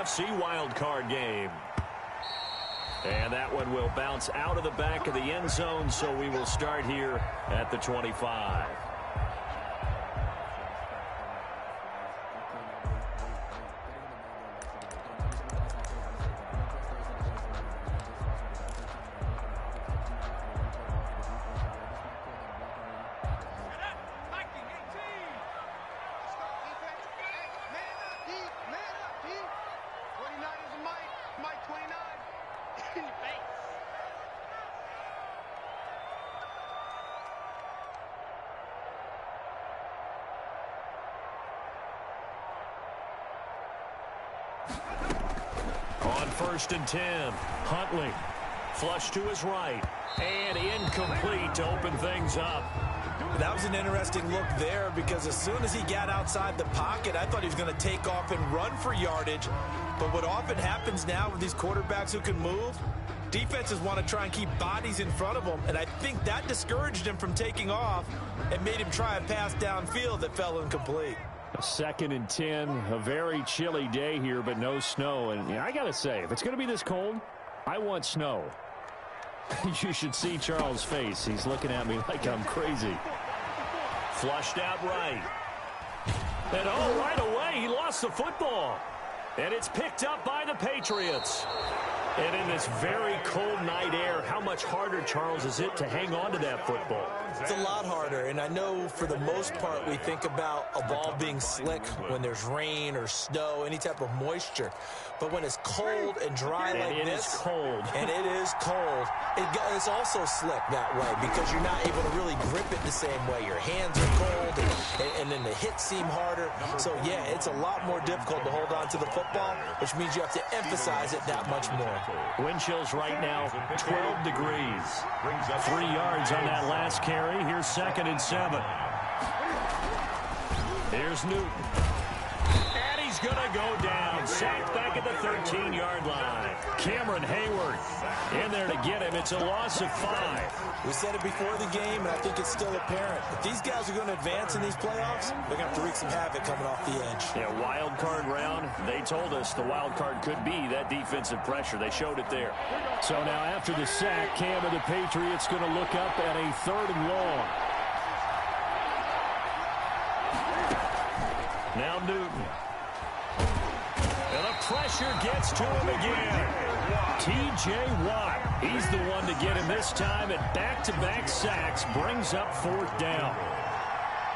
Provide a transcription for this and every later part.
NFC wildcard game. And that one will bounce out of the back of the end zone, so we will start here at the 25. On 1st and 10, Huntley. Flush to his right. And incomplete to open things up. That was an interesting look there because as soon as he got outside the pocket, I thought he was going to take off and run for yardage. But what often happens now with these quarterbacks who can move, defenses want to try and keep bodies in front of them. And I think that discouraged him from taking off and made him try a pass downfield that fell incomplete. 2nd and 10, a very chilly day here, but no snow. And I got to say, if it's going to be this cold, I want snow. You should see Charles' face. He's looking at me like I'm crazy. Flushed out right. And right away, he lost the football. And it's picked up by the Patriots. And in this very cold night air, how much harder, Charles, is it to hang on to that football? It's a lot harder, and I know for the most part we think about a ball being slick when there's rain or snow, any type of moisture. But when it's cold and dry like this, and it is cold, it's also slick that way because you're not able to really grip it the same way. Your hands are cold, and then the hits seem harder. So, yeah, it's a lot more difficult to hold on to the football, which means you have to emphasize it that much more. Wind chills right now, 12 degrees. 3 yards on that last carry. Here's 2nd and 7. Here's Newton. And he's going to go down. Sacked back at the 13-yard line. Cameron Hayward in there to get him. It's a loss of 5. We said it before the game, and I think it's still apparent. If these guys are going to advance in these playoffs, they're going to have to wreak some havoc coming off the edge. Yeah, wild card round. They told us the wild card could be that defensive pressure. They showed it there. So now after the sack, Cam and the Patriots going to look up at a 3rd and long. Now Newton. And the pressure gets to him again. T.J. Watt, he's the one to get him this time, and back-to-back sacks brings up 4th down.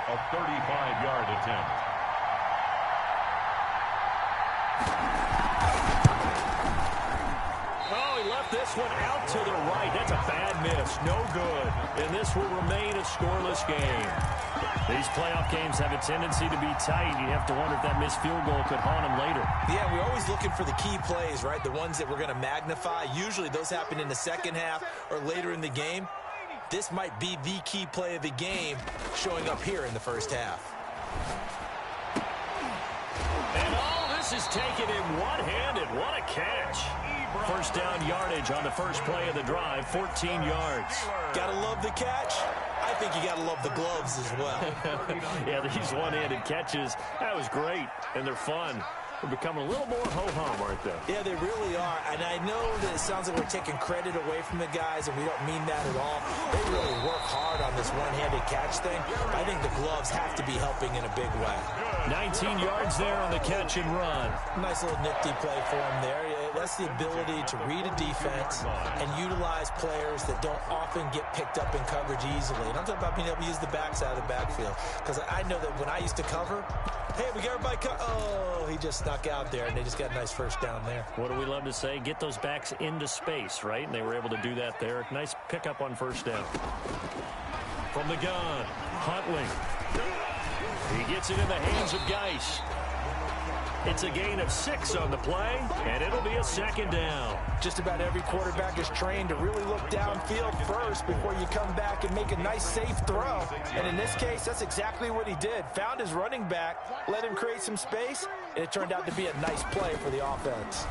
A 35-yard attempt. Oh, he left this one out to the right. That's a bad miss. No good. And this will remain a scoreless game. These playoff games have a tendency to be tight. You have to wonder if that missed field goal could haunt them later. Yeah, we're always looking for the key plays, right? The ones that we're going to magnify. Usually those happen in the second half or later in the game. This might be the key play of the game showing up here in the first half. And all this is taken in one-handed. What a catch. 1st down yardage on the first play of the drive, 14 yards. Gotta love the catch. I think you gotta love the gloves as well. Yeah, these one-handed catches, that was great, and they're fun. They're becoming a little more ho-hum, aren't they? Yeah, they really are. And I know that it sounds like we're taking credit away from the guys, and we don't mean that at all. They really work hard on this one-handed catch thing. I think the gloves have to be helping in a big way. 19 yards there on the catch and run. Nice little nifty play for him there. That's the ability to read a defense and utilize players that don't often get picked up in coverage easily. And I'm talking about being able to use the backside of the backfield. Because I know that when I used to cover, hey, we got everybody oh, he just snuck out there, and they just got a nice 1st down there. What do we love to say? Get those backs into space, right? And they were able to do that there. Nice pickup on 1st down. From the gun, Huntley. He gets it in the hands of Geis. It's a gain of 6 on the play, and it'll be a 2nd down. Just about every quarterback is trained to really look downfield first before you come back and make a nice, safe throw. And in this case, that's exactly what he did. Found his running back, let him create some space, and it turned out to be a nice play for the offense.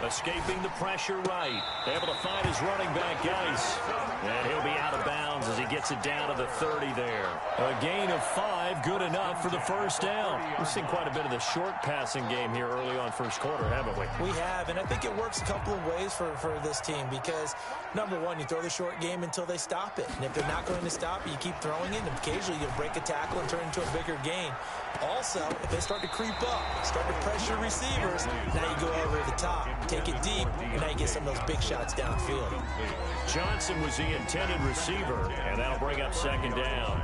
Escaping the pressure right. Able to find his running back, Geis. And he'll be out of bounds as he gets it down to the 30 there. A gain of 5, good enough for the first down. We've seen quite a bit of the short passing game here early on first quarter, haven't we? We have, and I think it works a couple of ways for this team because, number one, you throw the short game until they stop it. And if they're not going to stop it, you keep throwing it, and occasionally you'll break a tackle and turn it into a bigger gain. Also, if they start to creep up, start to pressure receivers, now you go over the top, take it deep, and now you get some of those big shots downfield. Johnson was the intended receiver, and that'll bring up second down.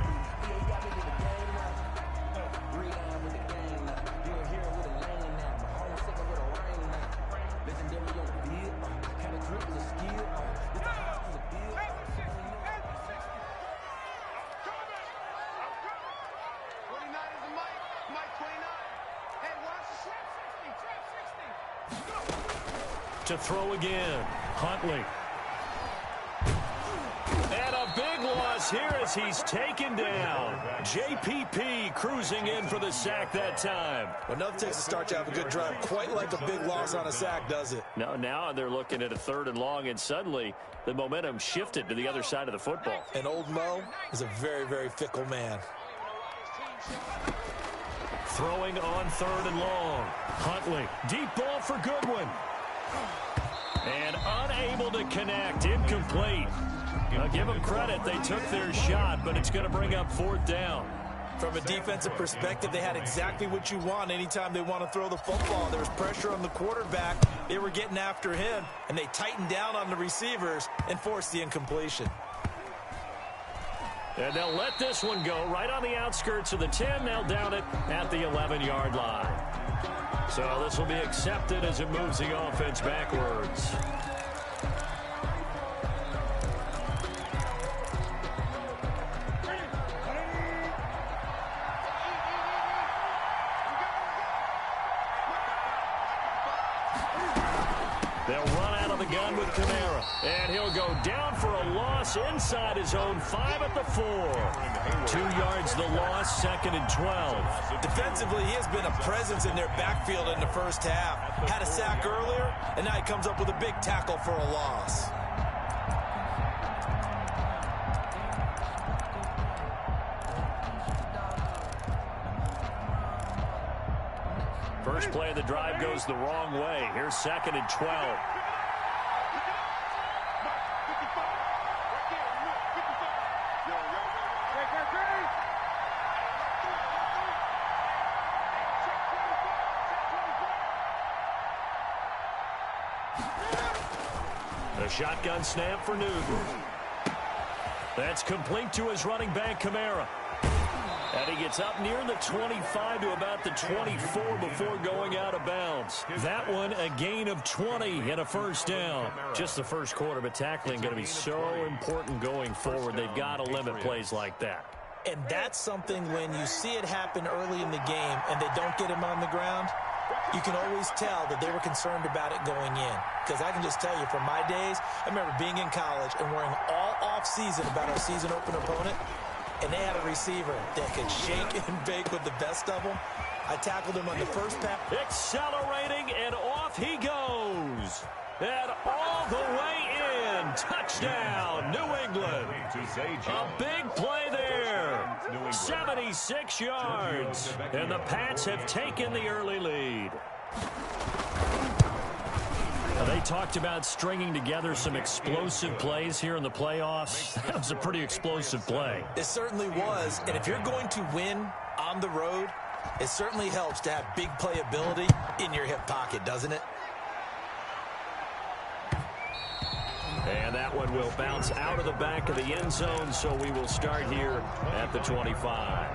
To throw again, Huntley. And a big loss here as he's taken down. JPP cruising in for the sack that time. Well, nothing takes a start to have a good drive. Quite like a big loss on a sack, does it? No, now they're looking at a 3rd and long, and suddenly the momentum shifted to the other side of the football. And old Mo is a very, very fickle man. Throwing on 3rd and long. Huntley, deep ball for Goodwin. And unable to connect, incomplete. Now give them credit, they took their shot, but it's going to bring up 4th down. From a defensive perspective, they had exactly what you want anytime they want to throw the football. There was pressure on the quarterback. They were getting after him, and they tightened down on the receivers and forced the incompletion. And they'll let this one go right on the outskirts of the 10. They'll down it at the 11-yard line. So this will be accepted as it moves the offense backwards. They'll run out of the gun with Kamara. And he'll go down for a loss inside his own 5 at the 4. 2 yards the loss, 2nd and 12. Defensively, he has been a presence in their backfield in the first half. Had a sack earlier, and now he comes up with a big tackle for a loss. First play of the drive goes the wrong way. Here's 2nd and 12. The shotgun snap for Newton. That's complete to his running back, Kamara. And he gets up near the 25 to about the 24 before going out of bounds. That one, a gain of 20 and a first down. Just the first quarter, but tackling going to be so important going forward. They've got to limit plays like that. And that's something when you see it happen early in the game and they don't get him on the ground, you can always tell that they were concerned about it going in. Because I can just tell you, from my days, I remember being in college and worrying all off-season about our season open opponent, and they had a receiver that could shake and bake with the best of them. I tackled him on the first pass. Accelerating, and off he goes. And all the way in. Touchdown, New England. A big play there. 76 yards. And the Pats have taken the early lead. They talked about stringing together some explosive plays here in the playoffs. That was a pretty explosive play. It certainly was. And if you're going to win on the road, it certainly helps to have big playability in your hip pocket, doesn't it? And that one will bounce out of the back of the end zone, so we will start here at the 25.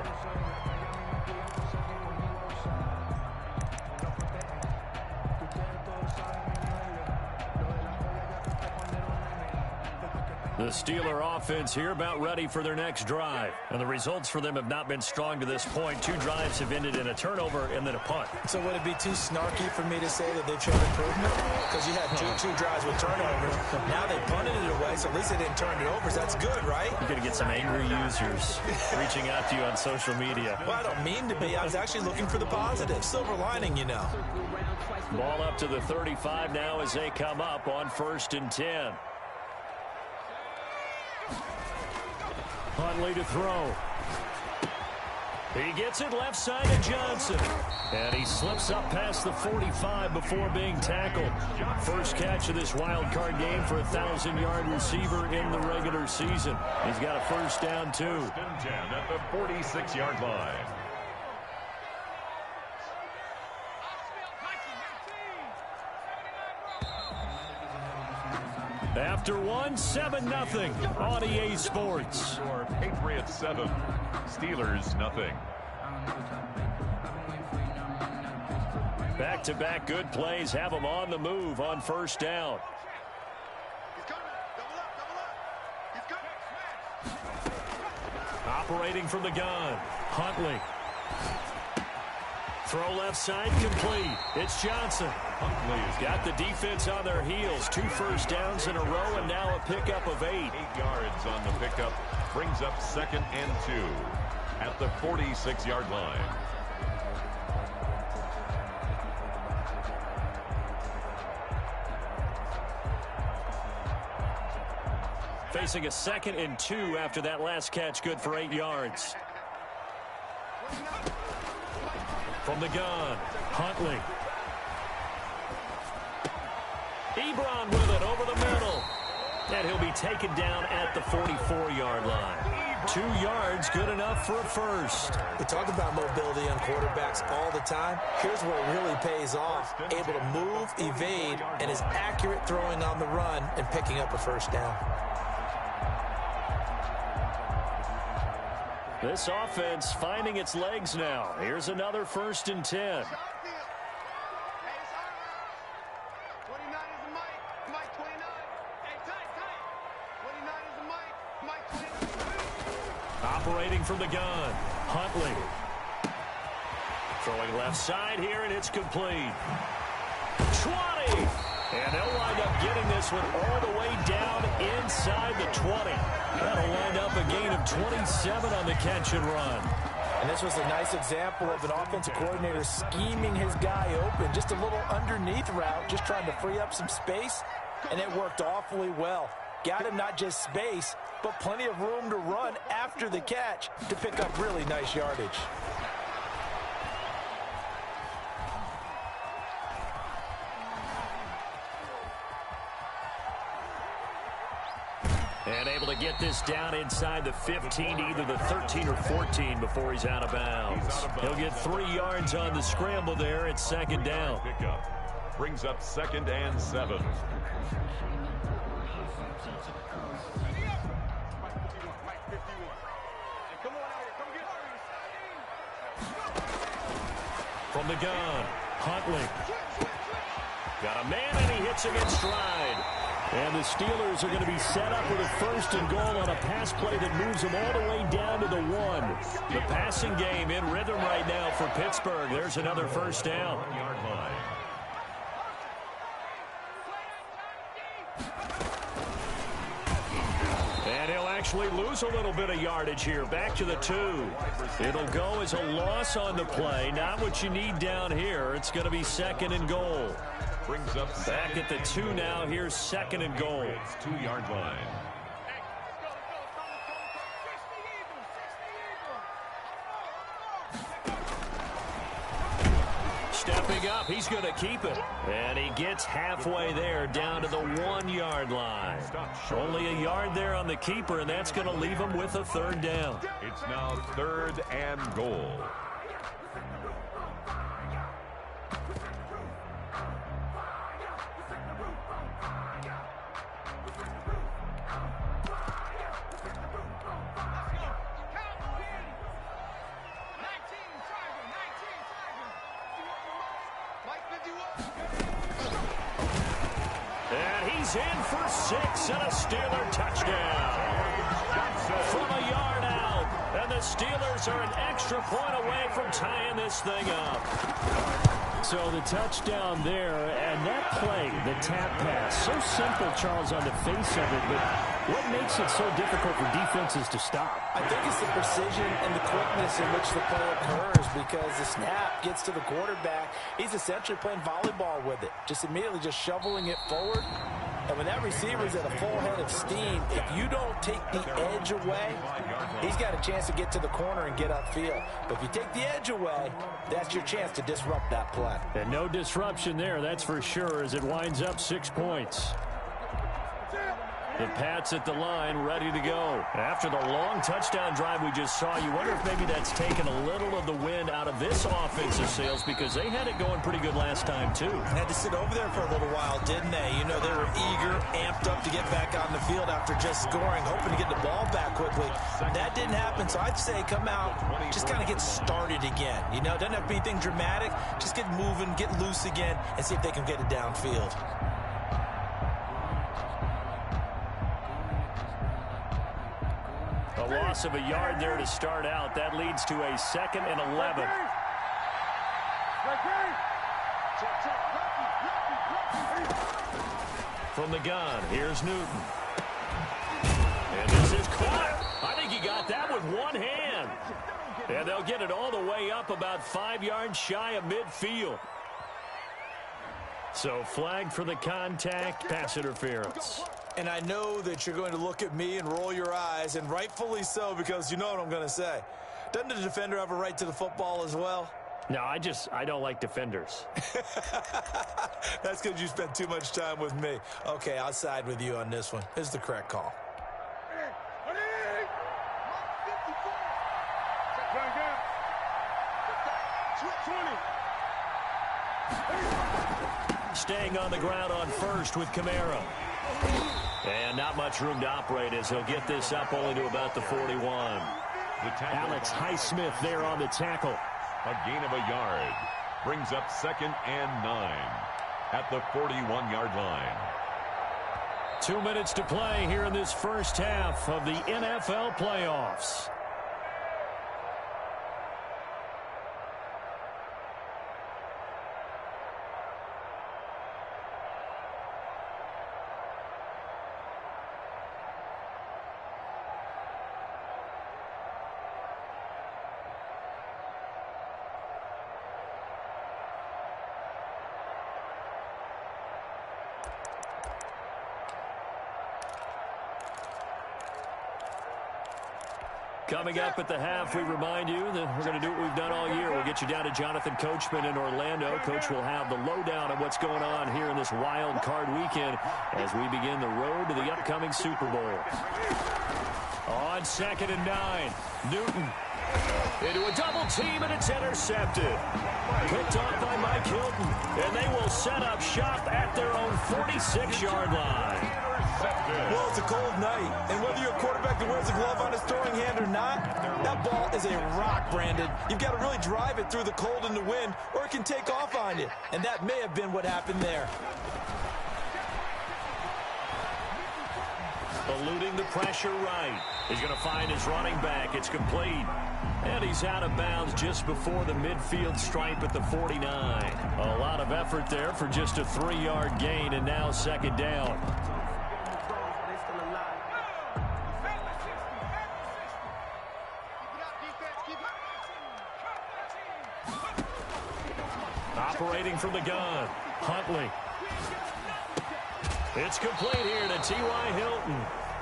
The Steeler offense here about ready for their next drive. And the results for them have not been strong to this point. 2 drives have ended in a turnover and then a punt. So would it be too snarky for me to say that they've shown improvement? Because you had two drives with turnovers. Now they punted it away, so at least they didn't turn it over. So that's good, right? You're going to get some angry users reaching out to you on social media. Well, I don't mean to be. I was actually looking for the positive. Silver lining, you know. Ball up to the 35 now as they come up on 1st and 10. Huntley to throw. He gets it left side to Johnson. And he slips up past the 45 before being tackled. First catch of this wild card game for a 1,000-yard receiver in the regular season. He's got a first down, too. 1st and 10 at the 46-yard line. After one, 7-0 on EA Sports. Patriots 7, Steelers nothing. Back-to-back good plays have them on the move on 1st down. Operating from the gun, Huntley. Throw left side complete. It's Johnson. Huntley's got the defense on their heels. 2 first downs in a row and now a pickup of 8. 8 yards on the pickup. Brings up 2nd and 2 at the 46-yard line. Facing a 2nd and 2 after that last catch, good for 8 yards. From the gun, Huntley. Ebron with it over the middle. And he'll be taken down at the 44-yard line. 2 yards, good enough for a first. We talk about mobility on quarterbacks all the time. Here's where it really pays off. Able to move, evade, and is accurate throwing on the run and picking up a first down. This offense finding its legs now. Here's another 1st and 10. Operating from the gun, Huntley. Throwing left side here, and it's complete. 20! And they'll wind up getting this one all the way down inside the 20. That'll wind up a gain of 27 on the catch and run. And this was a nice example of an offensive coordinator scheming his guy open. Just a little underneath route, just trying to free up some space, and it worked awfully well. Got him not just space, but plenty of room to run after the catch to pick up really nice yardage. And able to get this down inside the 15, either the 13 or 14 before he's out of bounds. He'll get 3 yards on the scramble there at 2nd down. Pickup brings up 2nd and 7. From the gun, Huntley. Got a man, and he hits him in stride. And the Steelers are going to be set up with a 1st and goal on a pass play that moves them all the way down to the 1. The passing game in rhythm right now for Pittsburgh. There's another 1st down. 1-yard line. And he'll actually lose a little bit of yardage here. Back to the 2. It'll go as a loss on the play. Not what you need down here. It's going to be 2nd and goal. Brings up back at the 2 now. Here's 2nd and goal. 2-yard line. Stepping up, he's going to keep it. And he gets halfway there down to the 1-yard line. Only a yard there on the keeper, and that's going to leave him with a 3rd down. It's now 3rd and goal. And he's in for 6 and a Steeler touchdown. From a yard out. And the Steelers are an extra point away from tying this thing up. So the touchdown there, and that play, the tap pass, so simple, Charles, on the face of it, but What makes it so difficult for defenses to stop? I think it's the precision and the quickness in which the play occurs, because the snap gets to the quarterback. He's essentially playing volleyball with it, just immediately just shoveling it forward. And when that receiver's at a full head of steam, if you don't take the edge away, he's got a chance to get to the corner and get upfield. But if you take the edge away, that's your chance to disrupt that play. And no disruption there, that's for sure, as it winds up 6 points. The Pats at the line, ready to go. After the long touchdown drive we just saw, you wonder if maybe that's taken a little of the wind out of this offensive sails, because they had it going pretty good last time, too. Had to sit over there for a little while, didn't they? You know, they were eager, amped up to get back on the field after just scoring, hoping to get the ball back quickly. That didn't happen, so I'd say come out, just kind of get started again. You know, it doesn't have to be anything dramatic. Just get moving, get loose again, and see if they can get it downfield. A loss of a yard there to start out. That leads to a 2nd and 11. From the gun, here's Newton. And this is caught. I think he got that with one hand. And they'll get it all the way up about 5 yards shy of midfield. So flag for the contact, pass interference. And I know that you're going to look at me and roll your eyes, and rightfully so, because you know what I'm going to say. Doesn't the defender have a right to the football as well? No, I don't like defenders. That's because you spent too much time with me. Okay, I'll side with you on this one. This is the correct call. Staying on the ground on first with Kamara. And not much room to operate as he'll get this up only to about the 41. Alex Highsmith there on the tackle. A gain of a yard. Brings up 2nd and 9 at the 41-yard line. 2 minutes to play here in this first half of the NFL playoffs. Coming up at the half, we remind you that we're going to do what we've done all year. We'll get you down to Jonathan Coachman in Orlando. Coach will have the lowdown on what's going on here in this wild card weekend as we begin the road to the upcoming Super Bowl. On 2nd and 9, Newton into a double team, and it's intercepted. Picked off by Mike Hilton, and they will set up shop at their own 46-yard line. Well, it's a cold night, and whether you're a quarterback that wears a glove on his throwing hand or not, that ball is a rock, Brandon. You've got to really drive it through the cold and the wind, or it can take off on you, and that may have been what happened there. Eluding the pressure right. He's going to find his running back. It's complete. And he's out of bounds just before the midfield stripe at the 49. A lot of effort there for just a 3-yard gain, and now 2nd down. Operating from the gun, Huntley. It's complete here to T.Y. Hilton.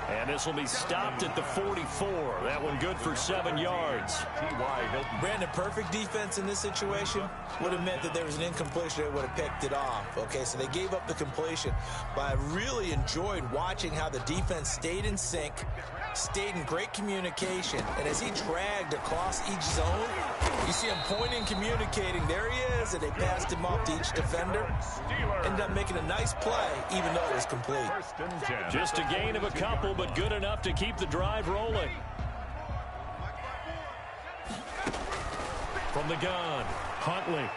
And this will be stopped at the 44. That one good for 7 yards. T.Y. Hilton. Brandon, perfect defense in this situation would have meant that there was an incompletion. They would have picked it off. Okay, so they gave up the completion. But I really enjoyed watching how the defense stayed in sync, stayed in great communication. And as he dragged across each zone, you see him pointing, communicating. There he is, and they passed him off to each defender. Ended up making a nice play, even though it was complete. Just a gain of a couple, but good enough to keep the drive rolling. From the gun, Huntley.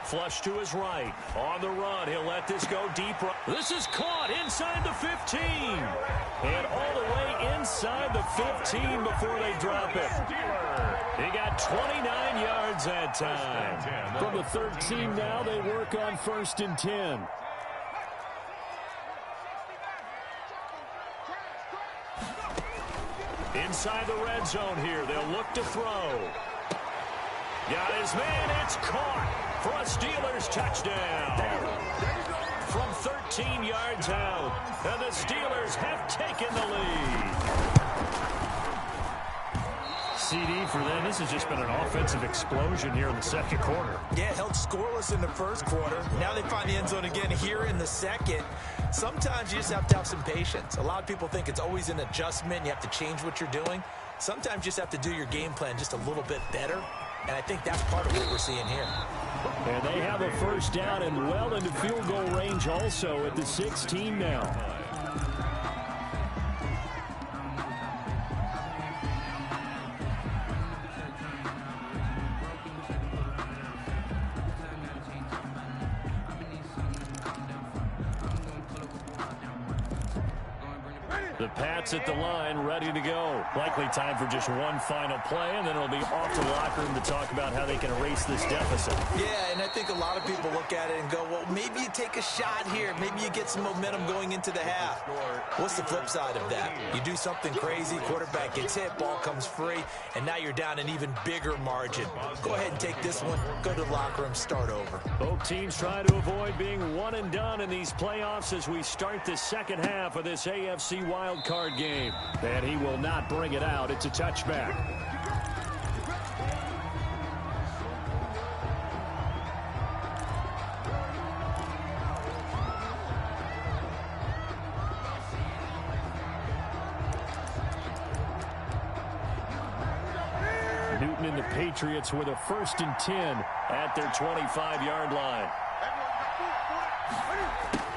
Flush to his right. On the run, he'll let this go deep. This is caught inside the 15. And all the way inside the 15 before they drop it. He got 29 yards that time. From the 13 now, they work on 1st and 10. Inside the red zone here. They'll look to throw. Got his man. It's caught for a Steelers touchdown. From 13 yards out. And the Steelers have taken the lead. CD for them. This has just been an offensive explosion here in the second quarter. Yeah, held scoreless in the first quarter. Now they find the end zone again here in the second. Sometimes you just have to have some patience. A lot of people think it's always an adjustment. You have to change what you're doing. Sometimes you just have to do your game plan just a little bit better. And I think that's part of what we're seeing here. And they have a first down and well into field goal range also at the 16 now. The Pats at the line, ready to go. Likely time for just one final play, and then it'll be off to the locker room to talk about how they can erase this deficit. Yeah, and I think a lot of people look at it and go, well, maybe you take a shot here. Maybe you get some momentum going into the half. What's the flip side of that? You do something crazy, quarterback gets hit, ball comes free, and now you're down an even bigger margin. Go ahead and take this one, go to the locker room, start over. Both teams try to avoid being one and done in these playoffs as we start the second half of this AFC wild card game. And he will not bring it out. It's a touchback. Newton and the Patriots with a 1st and 10 at their 25-yard line.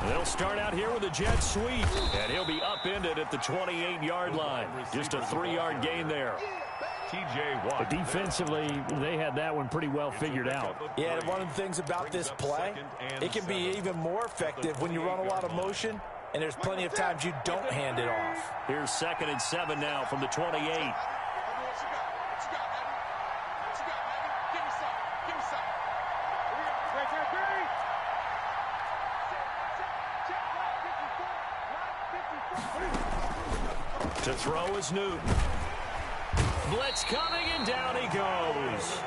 They'll start out here with a jet sweep, and he'll be upended at the 28-yard line. Just a 3-yard gain there. TJ Watt. But defensively, they had that one pretty well figured out. Yeah, and one of the things about this play, it can be even more effective when you run a lot of motion, and there's plenty of times you don't hand it off. Here's 2nd and 7 now from the 28. To throw is Newton. Blitz coming, and down he goes.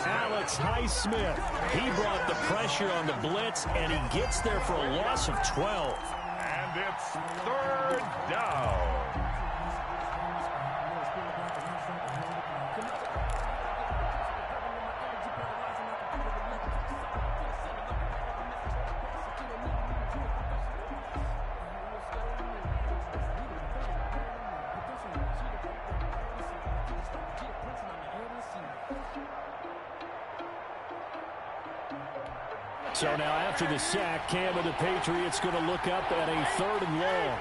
Alex Highsmith. He brought the pressure on the blitz, and he gets there for a loss of 12. And it's 3rd down. So now after the sack, Cam of the Patriots going to look up at a 3rd and long.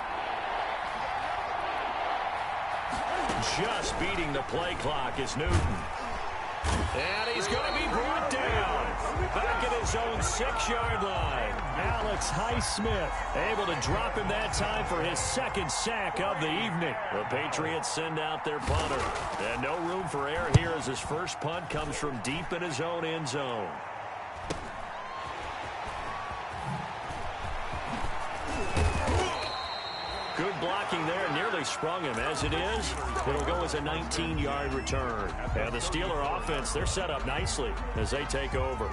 Just beating the play clock is Newton. And he's going to be brought down. Back at his own 6-yard line. Alex Highsmith able to drop him that time for his 2nd sack of the evening. The Patriots send out their punter. And no room for error here as his first punt comes from deep in his own end zone. Good blocking there, nearly sprung him. As it is, it'll go as a 19-yard return. And the Steeler offense, they're set up nicely as they take over.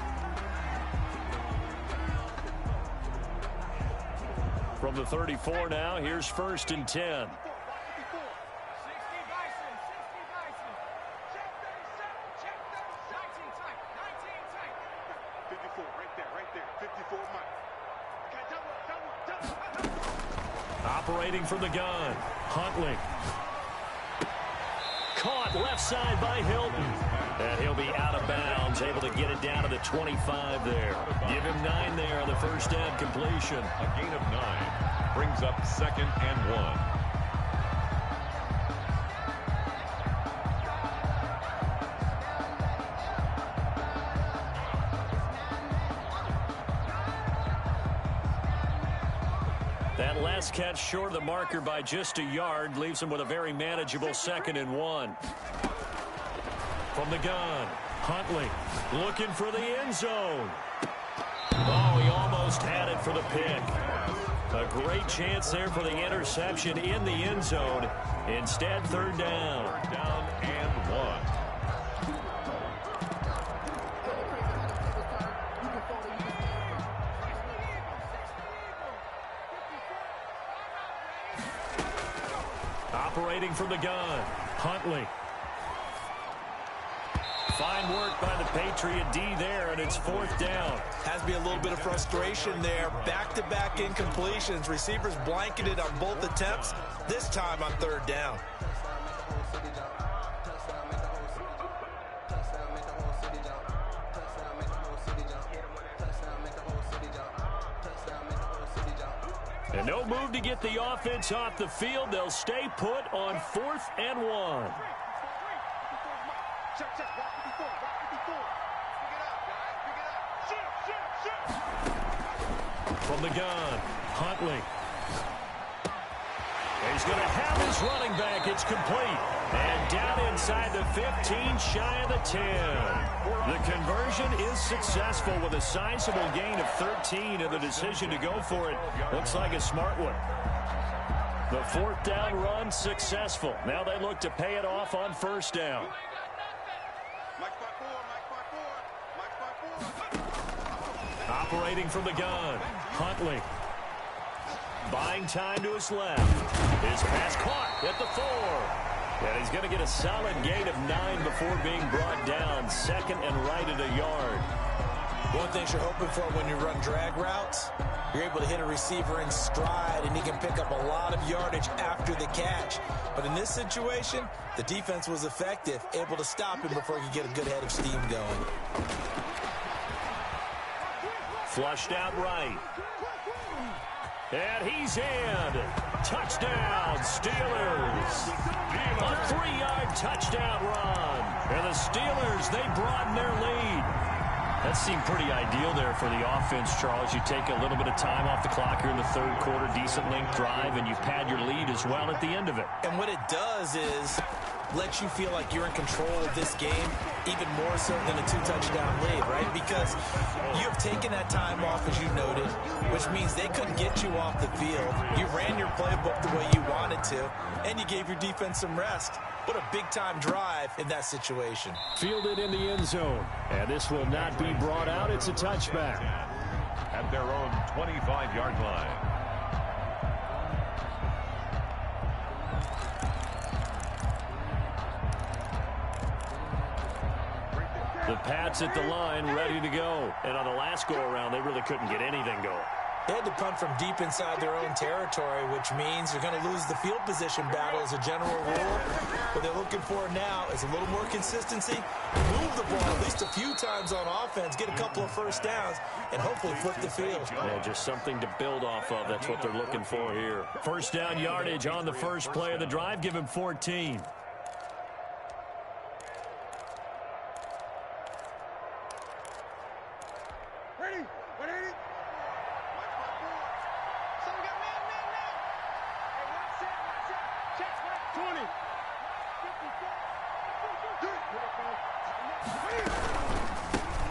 From the 34 now, here's 1st and 10. Operating from the gun, Huntley. Caught left side by Hilton. And he'll be out of bounds, able to get it down to the 25 there. Give him 9 there on the first down completion. A gain of 9 brings up 2nd and 1. That last catch short of the marker by just a yard leaves him with a very manageable 2nd and 1. From the gun, Huntley looking for the end zone. Oh, he almost had it for the pick. A great chance there for the interception in the end zone. Instead, third down. Third down and 1. Operating from the gun, Huntley. Fine work by the Patriot D there, and it's fourth down. Has to be a little bit of frustration there. Back-to-back incompletions. Receivers blanketed on both attempts, this time on third down. And no move to get the offense off the field. They'll stay put on 4th and 1. From the gun, Huntley. He's going to have his running back. It's complete. And down inside the 15, shy of the 10. The conversion is successful with a sizable gain of 13, and the decision to go for it looks like a smart one. The fourth down run successful. Now they look to pay it off on first down. Operating from the gun, Huntley. Buying time to his left. His pass caught at the 4. And he's going to get a solid gain of 9 before being brought down. Second and right at a yard. One thing you're hoping for when you run drag routes, you're able to hit a receiver in stride, and he can pick up a lot of yardage after the catch. But in this situation, the defense was effective, able to stop him before he could get a good head of steam going. Flushed out right. And he's in. Touchdown, Steelers. A 3-yard touchdown run. And the Steelers, they broaden their lead. That seemed pretty ideal there for the offense, Charles. You take a little bit of time off the clock here in the third quarter, decent length drive, and you pad your lead as well at the end of it. And what it does is let you feel like you're in control of this game, even more so than a 2-touchdown lead, right? Because you have taken that time off, as you noted, which means they couldn't get you off the field. You ran your playbook the way you wanted to, and you gave your defense some rest. What a big-time drive in that situation. Fielded in the end zone, and this will not be brought out. It's a touchback. At their own 25-yard line. The Pats at the line, ready to go. And on the last go-around, they really couldn't get anything going. They had to punt from deep inside their own territory, which means they're going to lose the field position battle as a general rule. What they're looking for now is a little more consistency, move the ball at least a few times on offense, get a couple of first downs, and hopefully flip the field. Yeah, just something to build off of. That's what they're looking for here. First down yardage on the first play of the drive. Give him 14.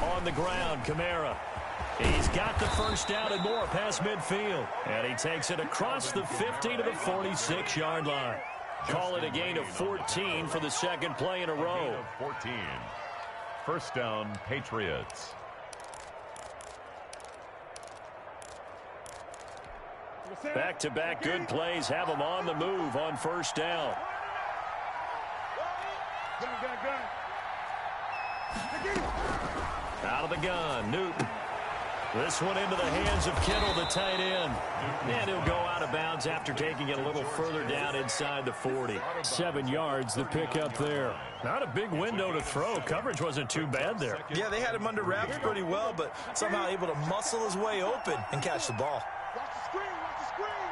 On the ground, Kamara. He's got the first down and more past midfield. And he takes it across the 50 to the 46-yard line. Call it a gain of 14 for the second play in a row. 14. First down, Patriots. Back-to-back good plays have them on the move on first down. Out of the gun, Newton. This one into the hands of Kittle, the tight end. And he'll go out of bounds after taking it a little further down inside the 40. 7 yards, the pickup there. Not a big window to throw. Coverage wasn't too bad there. Yeah, they had him under wraps pretty well, but somehow able to muscle his way open and catch the ball. Watch the screen, watch the screen,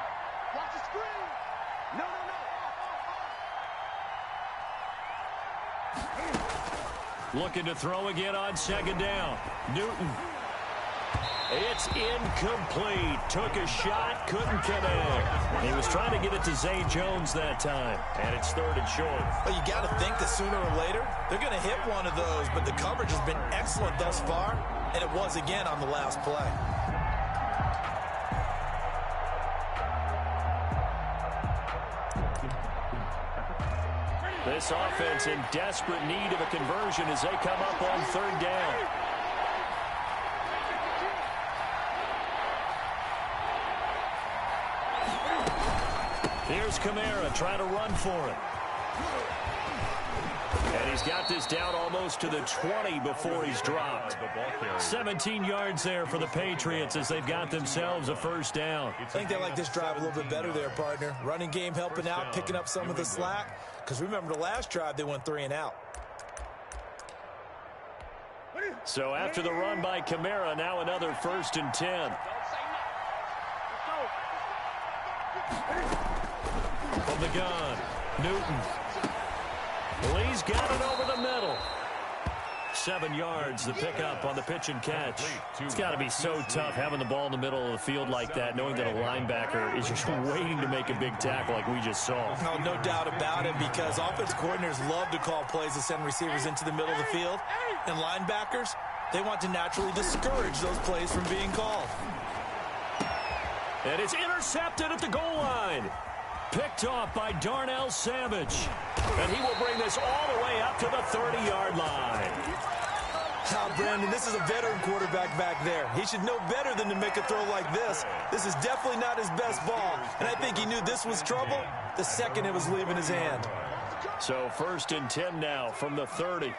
watch the screen. No, no, no. Looking to throw again on second down. Newton. It's incomplete. Took a shot, couldn't connect. He was trying to get it to Zay Jones that time, and it's third and short. Well, you got to think that sooner or later, they're going to hit one of those, but the coverage has been excellent thus far, and it was again on the last play. This offense in desperate need of a conversion as they come up on 3rd down. Here's Kamara trying to run for it. And he's got this down almost to the 20 before he's dropped. 17 yards there for the Patriots as they've got themselves a 1st down. I think they like this drive a little bit better there, partner. Running game helping out, picking up some of the slack. Because remember, the last drive, they went 3 and out. So after the run by Kamara, now another 1st and 10. From the gun, Newton. Lee's got it over the middle. 7 yards, the pickup on the pitch and catch. It's got to be so tough having the ball in the middle of the field like that, knowing that a linebacker is just waiting to make a big tackle like we just saw. Oh, no doubt about it, because offense coordinators love to call plays to send receivers into the middle of the field. And linebackers, they want to naturally discourage those plays from being called. And it's intercepted at the goal line. Picked off by Darnell Savage. And he will bring this all the way up to the 30-yard line. Now, Brandon, this is a veteran quarterback back there. He should know better than to make a throw like this. This is definitely not his best ball. And I think he knew this was trouble the second it was leaving his hand. So 1st and 10 now from the 30.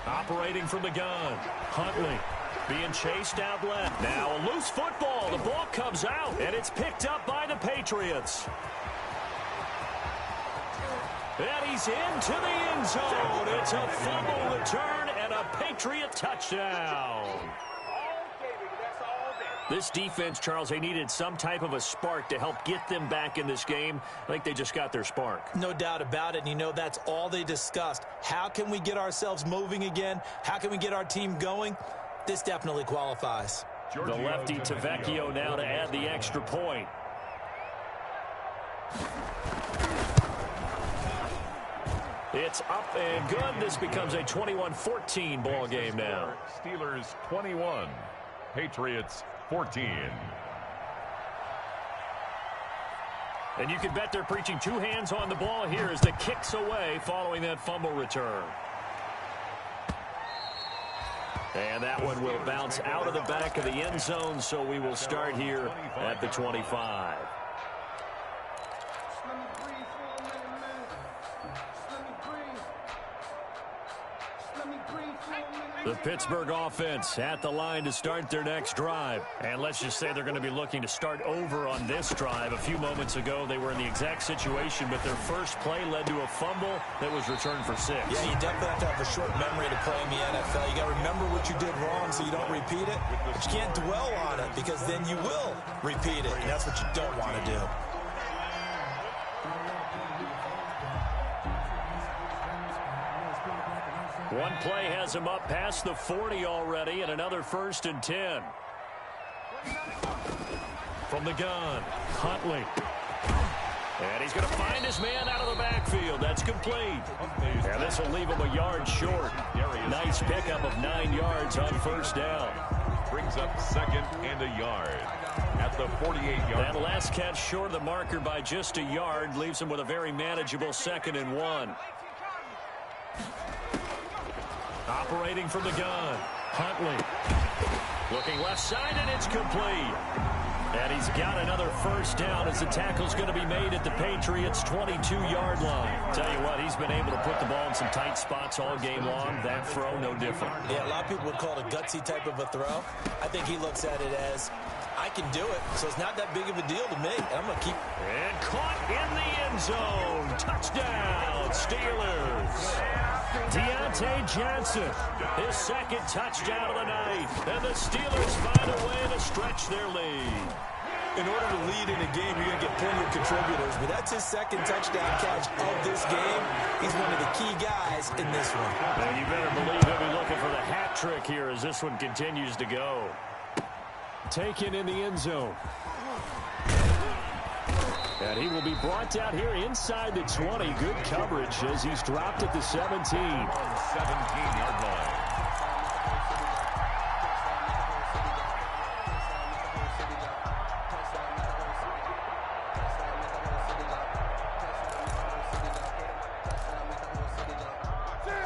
Operating from the gun, Huntley. Being chased out left. Now a loose football. The ball comes out, and it's picked up by the Patriots. And he's into the end zone. It's a fumble return and a Patriot touchdown. This defense, Charles, they needed some type of a spark to help get them back in this game. I think they just got their spark. No doubt about it. And you know, that's all they discussed. How can we get ourselves moving again? How can we get our team going? This definitely qualifies. The lefty Tavecchio now to add the extra point. It's up and good. This becomes a 21-14 ball game now. Steelers 21, Patriots 14. And you can bet they're preaching 2 hands on the ball here as the kicks away following that fumble return. And that one will bounce out of the back of the end zone, so we will start here at the 25. The Pittsburgh offense at the line to start their next drive. And let's just say they're going to be looking to start over on this drive. A few moments ago, they were in the exact situation, but their first play led to a fumble that was returned for 6. Yeah, you definitely have to have a short memory to play in the NFL. You got to remember what you did wrong so you don't repeat it. But you can't dwell on it because then you will repeat it, and that's what you don't want to do. One play has him up past the 40 already, and another 1st and 10. From the gun, Huntley. And he's going to find his man out of the backfield. That's complete. And this will leave him a yard short. Nice pickup of 9 yards on 1st down. Brings up 2nd and a yard at the 48-yard. That last catch short of the marker by just a yard leaves him with a very manageable 2nd and 1. Operating from the gun, Huntley. Looking left side, and it's complete. And he's got another 1st down as the tackle's going to be made at the Patriots' 22-yard line. Tell you what, he's been able to put the ball in some tight spots all game long. That throw, no different. Yeah, a lot of people would call it a gutsy type of a throw. I think he looks at it as, I can do it, so it's not that big of a deal to me. I'm going to keep... And caught in the end zone. Touchdown, Steelers. Deontay Johnson, his 2nd touchdown of the night. And the Steelers find a way to stretch their lead. In order to lead in a game, you're going to get plenty of contributors. But that's his 2nd touchdown catch of this game. He's one of the key guys in this one. And you better believe he'll be looking for the hat trick here as this one continues to go. Taken in the end zone. And he will be brought down here inside the 20. Good coverage as he's dropped at the 17. 17-yard line.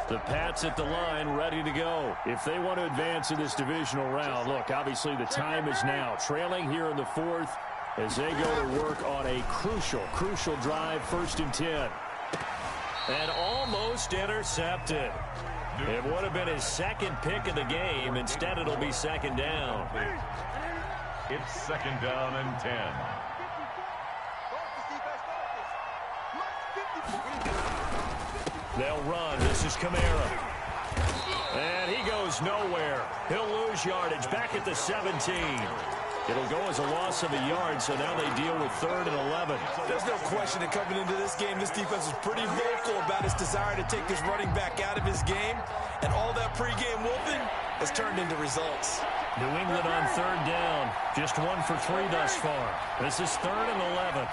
The Pats at the line, ready to go. If they want to advance in this divisional round, look, obviously the time is now. Trailing here in the fourth as they go to work on a crucial drive, 1st and 10. And almost intercepted. It would have been his second pick of the game. Instead, it'll be 2nd down. It's 2nd down and 10. They'll run. This is Kamara. And he goes nowhere. He'll lose yardage back at the 17. It'll go as a loss of a yard, so now they deal with 3rd and 11. There's no question that coming into this game, this defense is pretty vocal about its desire to take this running back out of his game. And all that pregame wolfing has turned into results. New England on 3rd down. Just 1 for 3 thus far. This is 3rd and 11.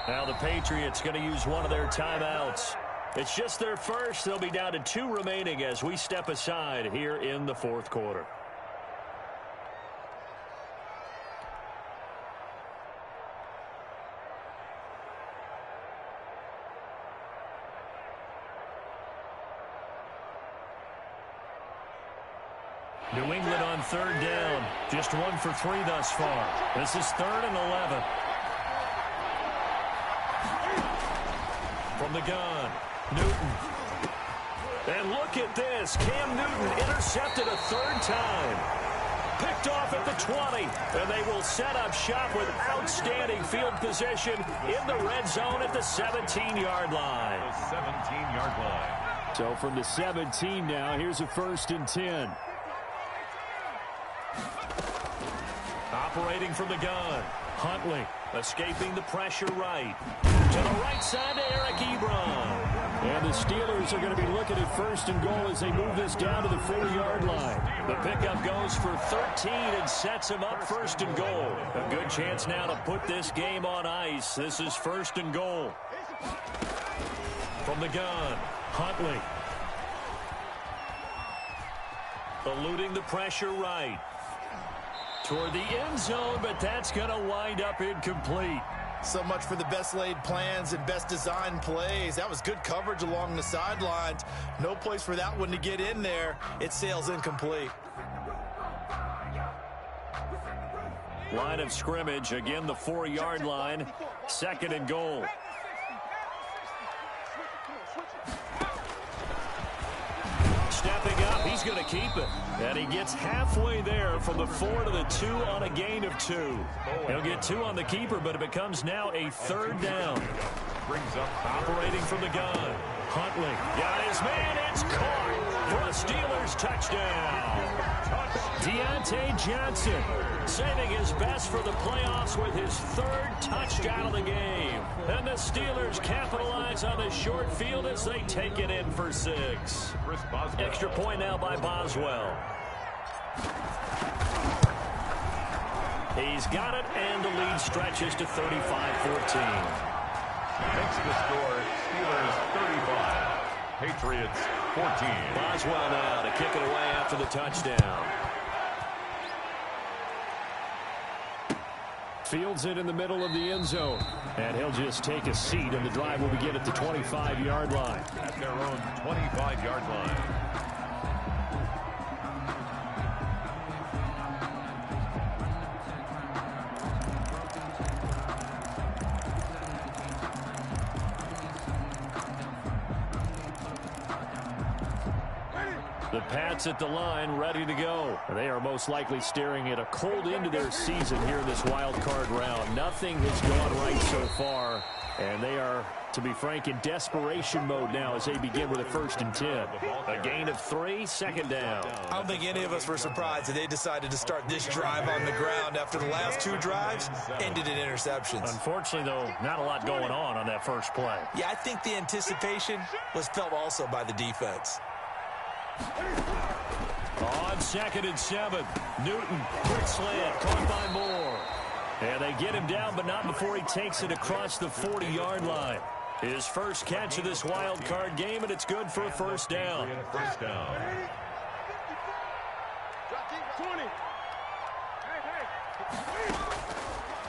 Now the Patriots going to use one of their timeouts. It's just their first. They'll be down to 2 remaining as we step aside here in the 4th quarter. New England on 3rd down. Just 1 for 3 thus far. This is 3rd and 11. From the gun, Newton. And look at this. Cam Newton intercepted a 3rd time. Picked off at the 20. And they will set up shop with outstanding field position in the red zone at the 17-yard line. The 17-yard line. So from the 17 now, here's a 1st and 10. Operating from the gun, Huntley escaping the pressure right. To the right side to Eric Ebron. And the Steelers are going to be looking at 1st and goal as they move this down to the 4-yard line. The pickup goes for 13 and sets him up 1st and goal. A good chance now to put this game on ice. This is 1st and goal. From the gun, Huntley. Eluding the pressure right. Toward the end zone, but that's going to wind up incomplete. So much for the best laid plans and best designed plays. That was good coverage along the sidelines. No place for that one to get in there. It sails incomplete. Line of scrimmage, again the 4-yard line. 2nd and goal. Stepping up, he's going to keep it. And he gets halfway there from the 4 to the 2 on a gain of 2. He'll get 2 on the keeper, but it becomes now a 3rd down. Brings up operating from the gun. Huntley got his man. It's caught for a Steelers touchdown. Deontay Johnson saving his best for the playoffs with his 3rd touchdown of the game. And the Steelers capitalize on the short field as they take it in for 6. Extra point now by Boswell. He's got it, and the lead stretches to 35-14. Makes the score Steelers 35, Patriots 14. Boswell now to kick it away after the touchdown. Fields it in the middle of the end zone. And he'll just take a seat, and the drive will begin at the 25-yard line. At their own 25-yard line. The Pats at the line, ready to go. They are most likely staring at a cold end to their season here in this wild card round. Nothing has gone right so far, and they are, to be frank, in desperation mode now as they begin with a 1st and 10. A gain of 3, 2nd down. I don't think any of us were surprised that they decided to start this drive on the ground after the last 2 drives ended in interceptions. Unfortunately, though, not a lot going on that first play. Yeah, I think the anticipation was felt also by the defense. On 2nd and 7, Newton, quick slant, caught by Moore. And they get him down, but not before he takes it across the 40-yard line. His first catch of this wild card game, and it's good for a 1st down.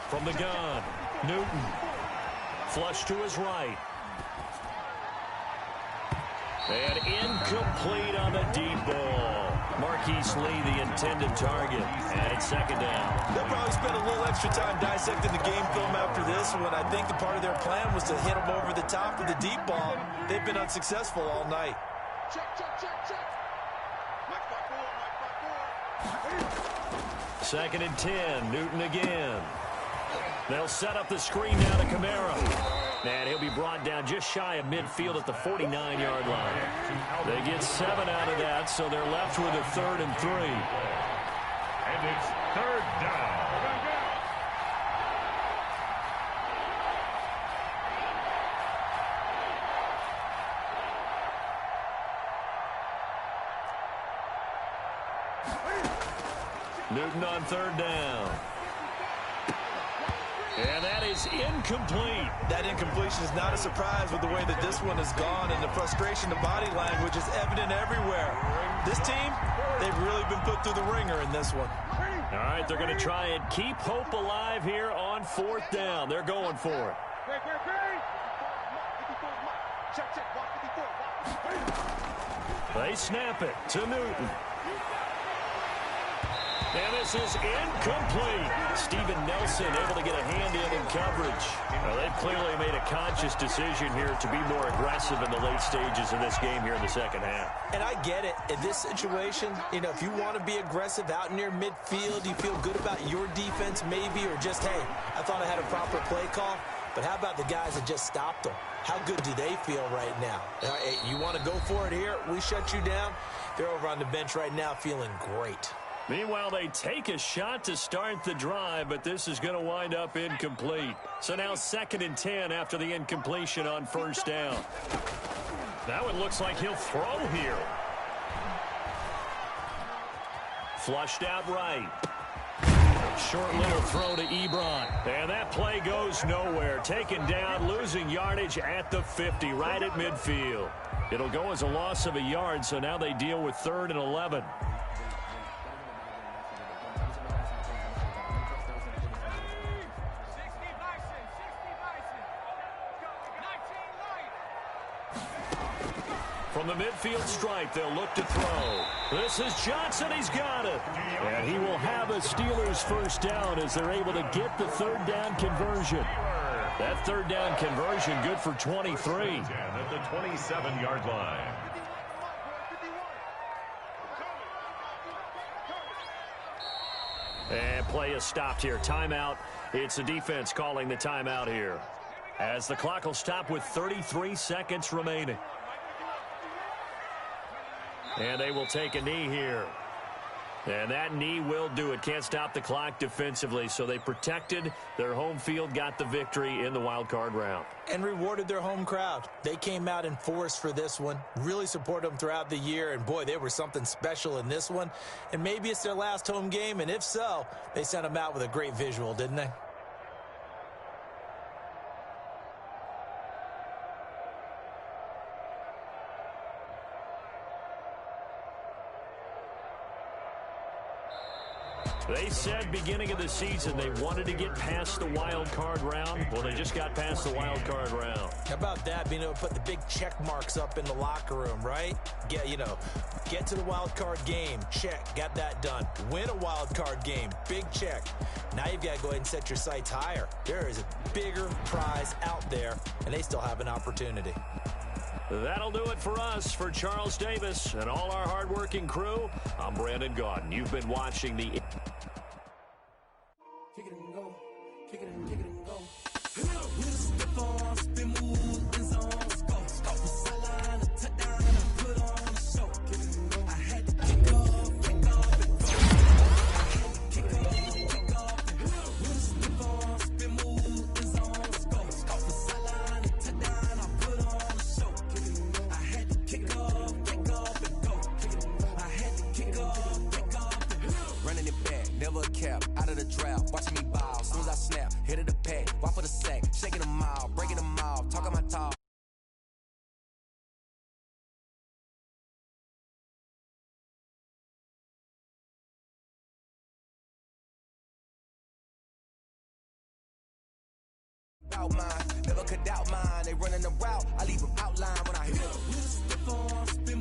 From the gun, Newton. Flush to his right. And incomplete on the deep ball. Marquise Lee, the intended target. And it's second down. They'll probably spend a little extra time dissecting the game film after this one. I think the part of their plan was to hit them over the top with the deep ball. They've been unsuccessful all night. Second and 10. Newton again. They'll set up the screen now to Kamara. And he'll be brought down just shy of midfield at the 49-yard line. They get 7 out of that, so they're left with a 3rd and 3. And it's 3rd down. Newton on 3rd down. And that is incomplete. That incompletion is not a surprise with the way that this one has gone, and the frustration, the body language is evident everywhere. This team, they've really been put through the ringer in this one. All right, they're going to try and keep hope alive here on 4th down. They're going for it. They snap it to Newton. And this is incomplete. Steven Nelson able to get a hand in coverage. Well, they've clearly made a conscious decision here to be more aggressive in the late stages of this game here in the second half. And I get it. In this situation, you know, if you want to be aggressive out near midfield, you feel good about your defense maybe, or just, hey, I thought I had a proper play call. But how about the guys that just stopped them? How good do they feel right now? Hey, you want to go for it here? We shut you down. They're over on the bench right now feeling great. Meanwhile, they take a shot to start the drive, but this is going to wind up incomplete. So now 2nd and 10 after the incompletion on 1st down. That one looks like he'll throw here. Flushed out right. Short little throw to Ebron. And that play goes nowhere. Taken down, losing yardage at the 50, right at midfield. It'll go as a loss of a yard, so now they deal with 3rd and 11. From the midfield stripe, they'll look to throw. This is Johnson. He's got it. And he will have a Steelers 1st down as they're able to get the 3rd down conversion. That 3rd down conversion good for 23. At the 27-yard line. And play is stopped here. Timeout. It's the defense calling the timeout here, as the clock will stop with 33 seconds remaining. And they will take a knee here. And that knee will do it. Can't stop the clock defensively. So they protected their home field, got the victory in the wild card round. And rewarded their home crowd. They came out in force for this one. Really supported them throughout the year. And, boy, they were something special in this one. And maybe it's their last home game. And if so, they sent them out with a great visual, didn't they? They said beginning of the season they wanted to get past the wild card round. Well, they just got past the wild card round. How about that, being able to put the big check marks up in the locker room, right? Get to the wild card game, check, got that done. Win a wild card game, big check. Now you've got to go ahead and set your sights higher. There is a bigger prize out there, and they still have an opportunity. That'll do it for us. For Charles Davis and all our hardworking crew, I'm Brandon Gaudin. You've been watching the... Kick it and go. Kick it and about mine. Never could doubt mine. They running the route. I leave them outline when I hit them.